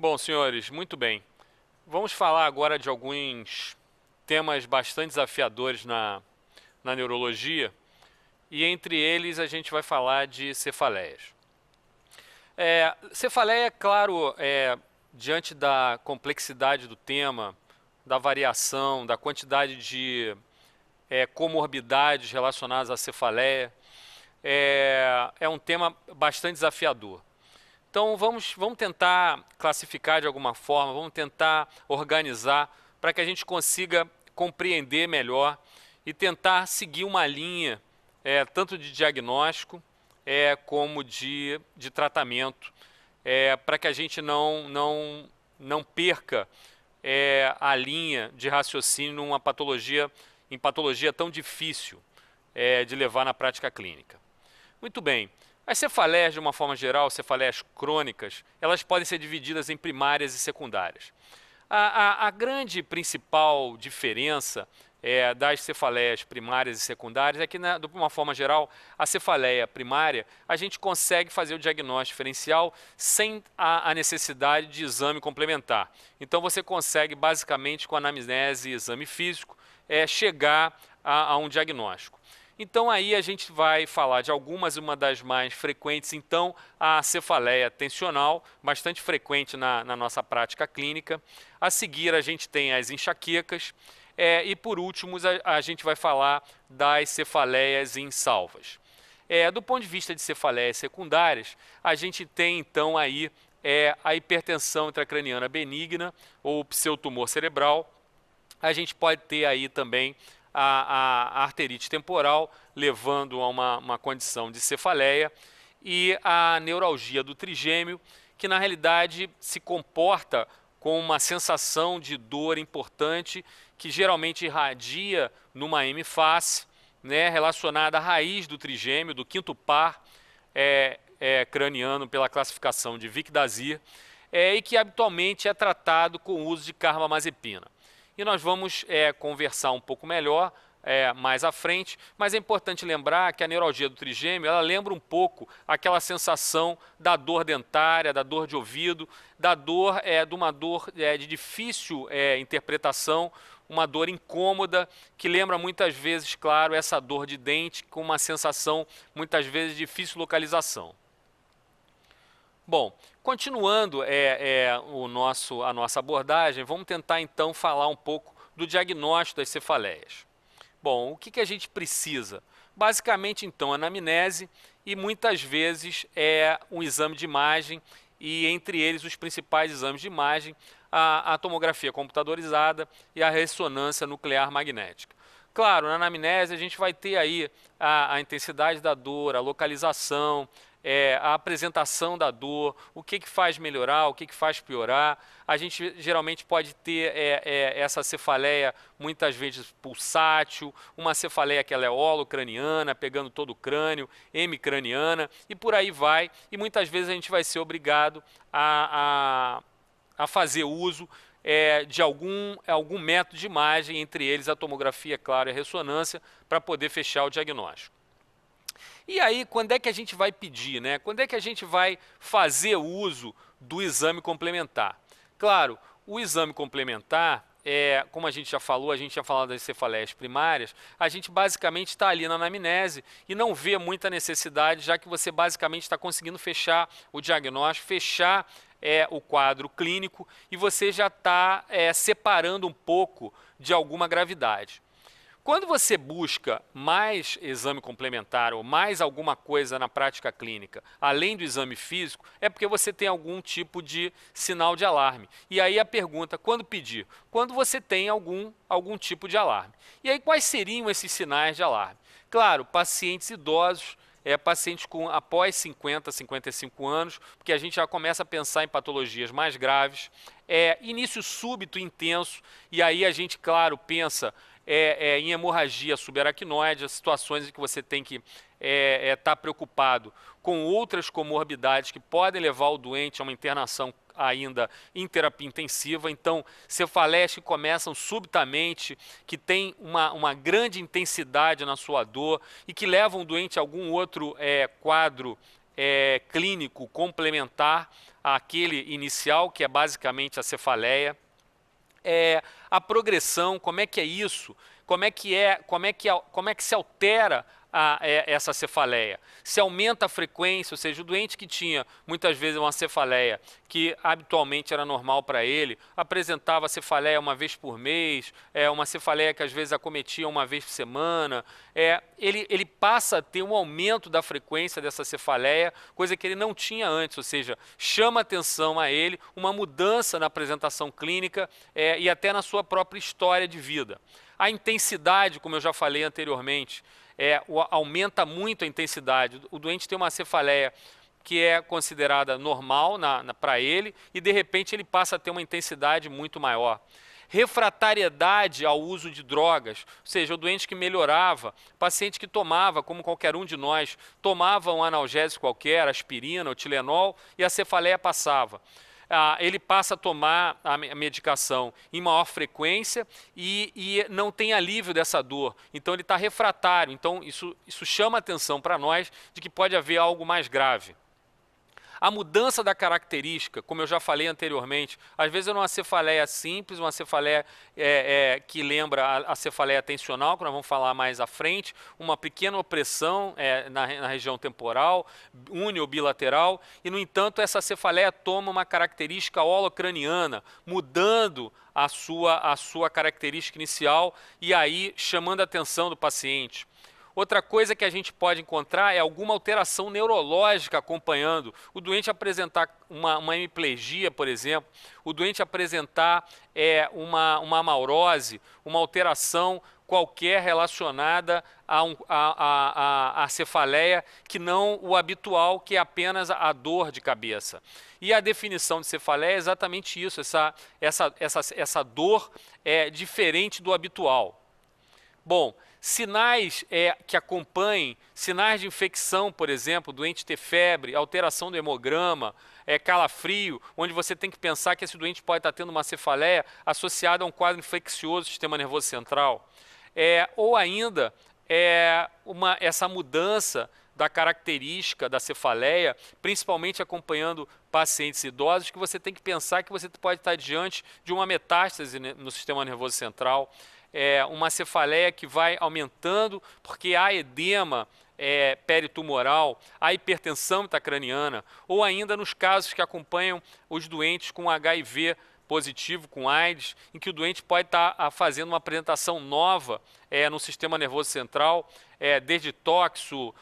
Bom, senhores, muito bem. Vamos falar agora de alguns temas bastante desafiadores na neurologia, e entre eles a gente vai falar de cefaleias. Cefaleia, claro, diante da complexidade do tema, da variação, da quantidade de comorbidades relacionadas à cefaleia, é um tema bastante desafiador. Então vamos tentar classificar de alguma forma, vamos tentar organizar para que a gente consiga compreender melhor e tentar seguir uma linha tanto de diagnóstico como de tratamento, para que a gente não perca a linha de raciocínio em patologia tão difícil de levar na prática clínica. Muito bem. As cefaleias, de uma forma geral, cefaleias crônicas, elas podem ser divididas em primárias e secundárias. A grande principal diferença das cefaleias primárias e secundárias é que, de uma forma geral, a cefaleia primária, a gente consegue fazer o diagnóstico diferencial sem a necessidade de exame complementar. Então você consegue, basicamente, com anamnese e exame físico, chegar a um diagnóstico. Então aí a gente vai falar de algumas, uma das mais frequentes, então a cefaleia tensional, bastante frequente na nossa prática clínica. A seguir a gente tem as enxaquecas e por último a gente vai falar das cefaleias insalvas. Do ponto de vista de cefaleias secundárias, a gente tem então aí a hipertensão intracraniana benigna ou pseudotumor cerebral. A gente pode ter aí também a arterite temporal, levando a uma condição de cefaleia, e a neuralgia do trigêmeo, que na realidade se comporta com uma sensação de dor importante, que geralmente irradia numa hemiface, relacionada à raiz do trigêmeo, do quinto par craniano pela classificação de Vic-Dazier, e que habitualmente é tratado com o uso de carbamazepina. E nós vamos conversar um pouco melhor mais à frente, mas é importante lembrar que a neuralgia do trigêmeo, ela lembra um pouco aquela sensação da dor dentária, da dor de ouvido, da dor, de uma dor de difícil interpretação, uma dor incômoda, que lembra muitas vezes, claro, essa dor de dente, com uma sensação muitas vezes de difícil localização. Bom, continuando a nossa abordagem, vamos tentar então falar um pouco do diagnóstico das cefaleias. Bom, o que a gente precisa? Basicamente então anamnese e muitas vezes um exame de imagem, e entre eles os principais exames de imagem, a tomografia computadorizada e a ressonância nuclear magnética. Claro, na anamnese a gente vai ter aí a intensidade da dor, a localização, a apresentação da dor, o que faz melhorar, o que faz piorar. A gente geralmente pode ter essa cefaleia muitas vezes pulsátil, uma cefaleia que ela é holocraniana, pegando todo o crânio, hemicraniana, e por aí vai. E muitas vezes a gente vai ser obrigado a fazer uso de algum método de imagem, entre eles a tomografia, claro, e a ressonância, para poder fechar o diagnóstico. E aí, quando é que a gente vai pedir, né? Quando é que a gente vai fazer uso do exame complementar? Claro, o exame complementar, como a gente já falou das cefaleias primárias, a gente basicamente está ali na anamnese e não vê muita necessidade, já que você basicamente está conseguindo fechar o diagnóstico, fechar o quadro clínico, e você já está separando um pouco de alguma gravidade. Quando você busca mais exame complementar ou mais alguma coisa na prática clínica, além do exame físico, é porque você tem algum tipo de sinal de alarme. E aí a pergunta, quando pedir? Quando você tem algum tipo de alarme. E aí quais seriam esses sinais de alarme? Claro, pacientes idosos, pacientes após 50, 55 anos, porque a gente já começa a pensar em patologias mais graves, início súbito intenso, e aí a gente, claro, pensa em hemorragia subaracnoide, situações em que você tem que estar preocupado com outras comorbidades que podem levar o doente a uma internação ainda em terapia intensiva. Então, cefaleias que começam subitamente, que tem uma grande intensidade na sua dor e que levam o doente a algum outro quadro clínico complementar àquele inicial, que é basicamente a cefaleia. A progressão, como é que é isso? Como é que se altera essa cefaleia? Se aumenta a frequência, ou seja, o doente que tinha muitas vezes uma cefaleia que habitualmente era normal para ele, apresentava cefaleia uma vez por mês, uma cefaleia que às vezes acometia uma vez por semana, ele passa a ter um aumento da frequência dessa cefaleia, coisa que ele não tinha antes, ou seja, chama atenção a ele uma mudança na apresentação clínica e até na sua própria história de vida. A intensidade, como eu já falei anteriormente, aumenta muito a intensidade. O doente tem uma cefaleia que é considerada normal para ele e, de repente, ele passa a ter uma intensidade muito maior. Refratariedade ao uso de drogas, ou seja, o doente que melhorava, paciente que tomava, como qualquer um de nós, tomava um analgésico qualquer, aspirina ou Tilenol, e a cefaleia passava. Ele passa a tomar a medicação em maior frequência e não tem alívio dessa dor. Então ele está refratário. Então isso chama atenção para nós de que pode haver algo mais grave. A mudança da característica, como eu já falei anteriormente, às vezes é uma cefaleia simples, uma cefaleia que lembra a cefaleia tensional, que nós vamos falar mais à frente, uma pequena opressão na região temporal, uni ou bilateral, e no entanto essa cefaleia toma uma característica holocraniana, mudando a sua característica inicial e aí chamando a atenção do paciente. Outra coisa que a gente pode encontrar é alguma alteração neurológica acompanhando. O doente apresentar uma hemiplegia, por exemplo, o doente apresentar uma amaurose, uma alteração qualquer relacionada à cefaleia, que não o habitual, que é apenas a dor de cabeça. E a definição de cefaleia é exatamente isso, essa dor é diferente do habitual. Bom, sinais que acompanhem, sinais de infecção, por exemplo, doente ter febre, alteração do hemograma, calafrio, onde você tem que pensar que esse doente pode estar tendo uma cefaleia associada a um quadro infeccioso do sistema nervoso central. Ou ainda, essa mudança da característica da cefaleia, principalmente acompanhando pacientes idosos, que você tem que pensar que você pode estar diante de uma metástase no sistema nervoso central, uma cefaleia que vai aumentando porque há edema peritumoral, há hipertensão intracraniana, ou ainda nos casos que acompanham os doentes com HIV positivo, com AIDS, em que o doente pode estar fazendo uma apresentação nova no sistema nervoso central, desde toxo,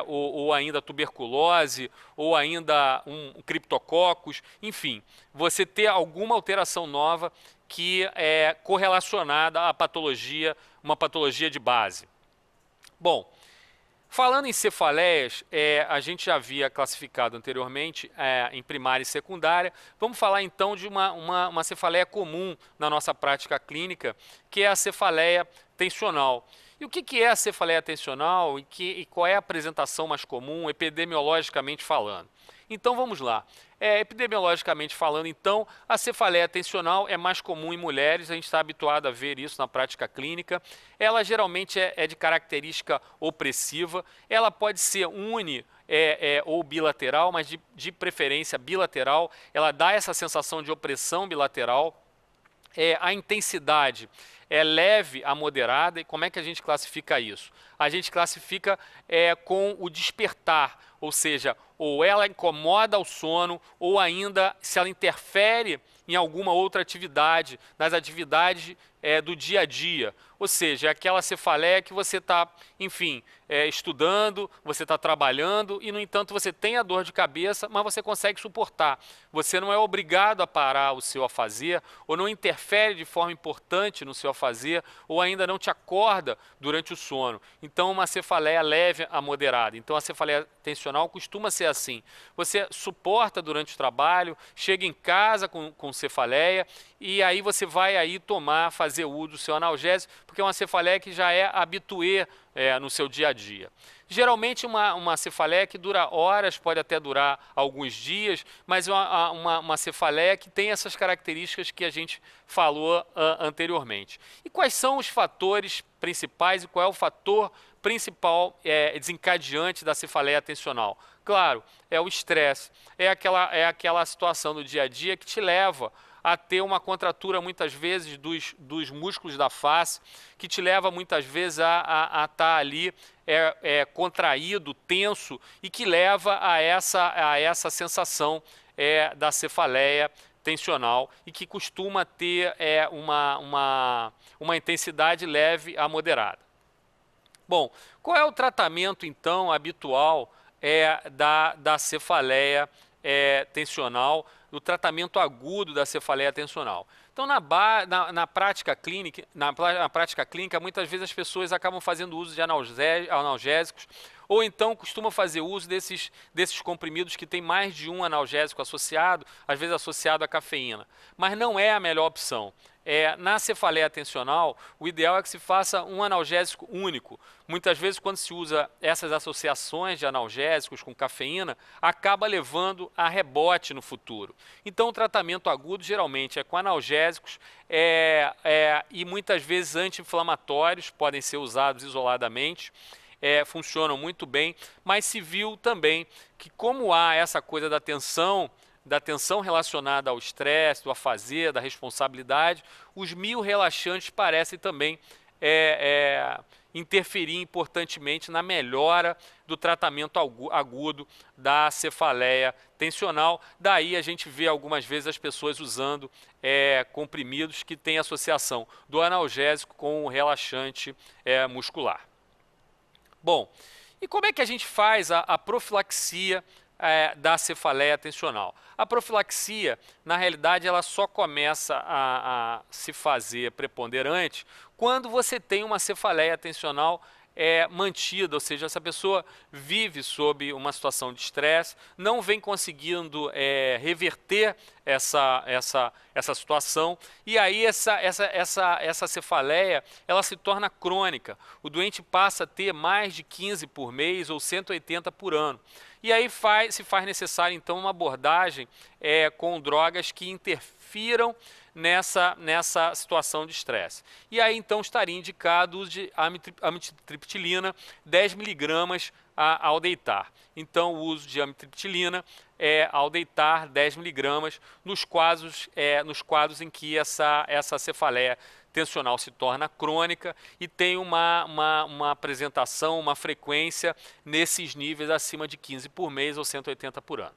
ou ainda tuberculose, ou ainda um criptococcus, enfim, você ter alguma alteração nova que é correlacionada à patologia, uma patologia de base. Bom, falando em cefaleias, a gente já havia classificado anteriormente em primária e secundária. Vamos falar então de uma cefaleia comum na nossa prática clínica, que é a cefaleia tensional. E o que é a cefaleia tensional e qual é a apresentação mais comum, epidemiologicamente falando? Então vamos lá. Epidemiologicamente falando, então, a cefaleia tensional é mais comum em mulheres, a gente está habituado a ver isso na prática clínica. Ela geralmente é de característica opressiva, ela pode ser uni ou bilateral, mas de preferência bilateral, ela dá essa sensação de opressão bilateral. A intensidade é leve a moderada. E como é que a gente classifica isso? A gente classifica com o despertar, ou seja, ou ela incomoda o sono, ou ainda se ela interfere em alguma outra atividade, nas atividades do dia a dia. Ou seja, é aquela cefaleia que você está, enfim, estudando, você está trabalhando e, no entanto, você tem a dor de cabeça, mas você consegue suportar. Você não é obrigado a parar o seu afazer, ou não interfere de forma importante no seu afazer, ou ainda não te acorda durante o sono. Então, uma cefaleia leve a moderada. Então, a cefaleia tensional costuma ser assim. Você suporta durante o trabalho, chega em casa com cefaleia, e aí você vai aí fazer uso do seu analgésico, porque é uma cefaleia que já é habituê no seu dia a dia. Geralmente uma cefaleia que dura horas, pode até durar alguns dias, mas uma cefaleia que tem essas características que a gente falou anteriormente. E quais são os fatores principais e qual é o fator principal desencadeante da cefaleia tensional? Claro, é o estresse, é aquela situação do dia a dia que te leva a ter uma contratura muitas vezes dos músculos da face, que te leva muitas vezes a estar ali contraído, tenso, e que leva a essa sensação da cefaleia tensional e que costuma ter uma intensidade leve a moderada. Bom, qual é o tratamento então habitual da cefaleia tensional, do tratamento agudo da cefaleia tensional? Então, na prática clínica, muitas vezes as pessoas acabam fazendo uso de analgésicos, ou então costumam fazer uso desses comprimidos que tem mais de um analgésico associado, às vezes associado à cafeína. Mas não é a melhor opção. Na cefaleia tensional, o ideal é que se faça um analgésico único. Muitas vezes, quando se usa essas associações de analgésicos com cafeína, acaba levando a rebote no futuro. Então, o tratamento agudo geralmente é com analgésicos e muitas vezes anti-inflamatórios, podem ser usados isoladamente. Funcionam muito bem, mas se viu também que, como há essa coisa da tensão relacionada ao estresse, do afazer, da responsabilidade, os miorrelaxantes parecem também interferir importantemente na melhora do tratamento agudo da cefaleia tensional. Daí a gente vê algumas vezes as pessoas usando comprimidos que têm associação do analgésico com o relaxante muscular. Bom, e como é que a gente faz a profilaxia da cefaleia tensional? A profilaxia, na realidade, ela só começa a se fazer preponderante quando você tem uma cefaleia tensional mantida, ou seja, essa pessoa vive sob uma situação de estresse, não vem conseguindo reverter essa situação, e aí essa cefaleia ela se torna crônica. O doente passa a ter mais de 15 por mês ou 180 por ano. E aí se faz necessário então uma abordagem com drogas que interfiram nessa situação de estresse. E aí então estaria indicado o uso de amitriptilina 10 mg ao deitar. Então o uso de amitriptilina ao deitar 10 mg nos quadros em que essa cefaleia tensional se torna crônica e tem uma apresentação, uma frequência nesses níveis acima de 15 por mês ou 180 por ano.